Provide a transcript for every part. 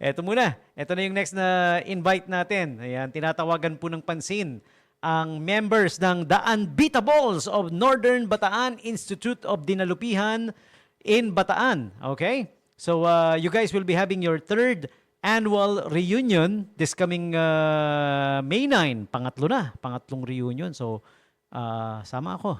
Eto muna. Eto na yung next na invite natin. Ayan, tinatawagan po ng pansin ang members ng The Unbeatables of Northern Bataan Institute of Dinalupihan in Bataan. Okay? So, you guys will be having your third annual reunion this coming May 9. Pangatlo na. Pangatlong reunion. So, sama ako.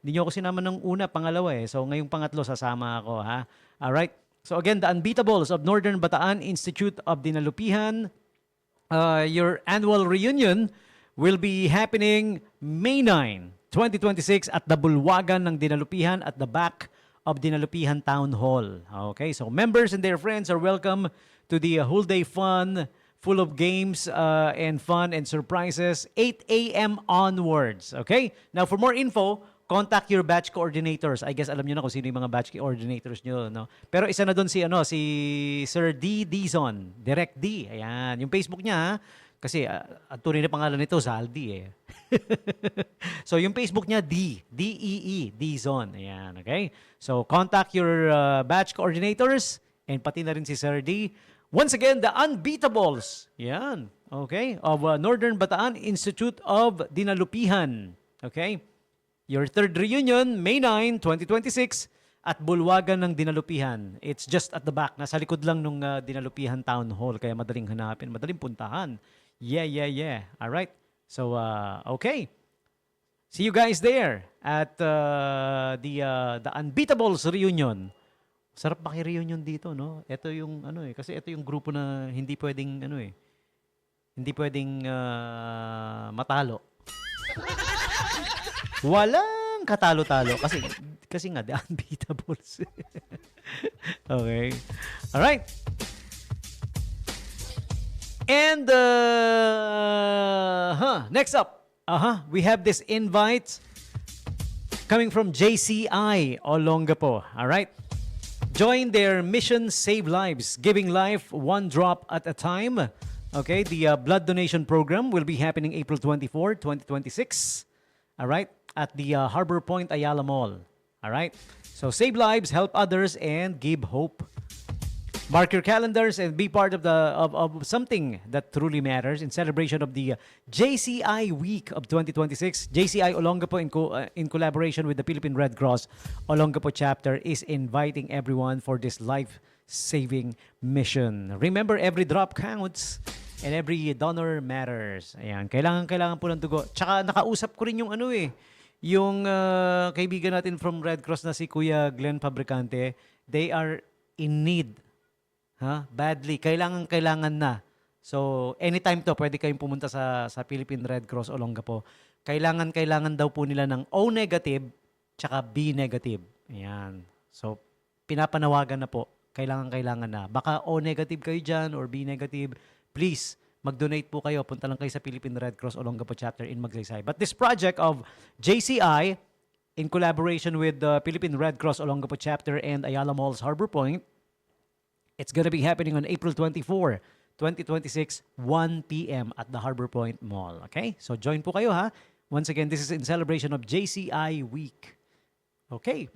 Hindi nyo ako sinama ng una, pangalawa eh. So, ngayong pangatlo, sasama ako, ha? Alright? So, again, The Unbeatables of Northern Bataan Institute of Dinalupihan. Your annual reunion will be happening May 9, 2026 at the Bulwagan ng Dinalupihan at the back of Dinalupihan Town Hall. Okay, so members and their friends are welcome to the whole day fun, full of games and fun and surprises, 8 a.m. onwards. Okay, now for more info, contact your batch coordinators. I guess alam niyo na kung sino yung mga batch coordinators niyo, no? Pero isa na doon si Sir D. Dizon, Direct D. Ayan, yung Facebook niya, ha? Kasi ang tunay na pangalan nito, Zaldi eh. So yung Facebook niya, D-E-E, D-Zone. Ayan, okay? So contact your batch coordinators and pati na rin si Sir D. Once again, the Unbeatables. Yan, okay? Of Northern Bataan Institute of Dinalupihan. Okay? Your third reunion, May 9, 2026 at Bulwagan ng Dinalupihan. It's just at the back. Nasa likod lang nung Dinalupihan Town Hall. Kaya madaling hanapin, madaling puntahan. Yeah. All right. So, okay. See you guys there at the Unbeatables reunion. Sarap maki-reunion dito, no? Ito yung ano eh, kasi ito yung grupo na hindi pwedeng ano eh. Hindi pwedeng matalo. Walang katalo-talo kasi nga the Unbeatables. Okay. All right. And next up, we have this invite coming from JCI Olongapo. All right. Join their mission Save Lives, giving life one drop at a time. Okay, the blood donation program will be happening April 24, 2026. All right, at the Harbor Point Ayala Mall. All right. So save lives, help others, and give hope. Mark your calendars and be part of something that truly matters in celebration of the JCI Week of 2026. JCI Olongapo in collaboration with the Philippine Red Cross Olongapo chapter is inviting everyone for this life-saving mission. Remember, every drop counts and every donor matters. Ayan, kailangan po ng dugo. Tsaka nakausap ko rin yung yung kaibigan natin from Red Cross na si Kuya Glenn Fabricante. They are in need. Badly. Kailangan na. So, anytime to, pwede kayong pumunta sa Philippine Red Cross Olongapo. Kailangan daw po nila ng O negative tsaka B negative. Ayan. So, pinapanawagan na po. Kailangan na. Baka O negative kayo dyan or B negative. Please, mag-donate po kayo. Punta lang kayo sa Philippine Red Cross Olongapo chapter in Magsaysay. But this project of JCI in collaboration with the Philippine Red Cross Olongapo chapter and Ayala Mall's Harbor Point, it's gonna be happening on April 24, 2026, 1 p.m. at the Harbor Point Mall. Okay? So join po kayo, ha? Once again, this is in celebration of JCI Week. Okay.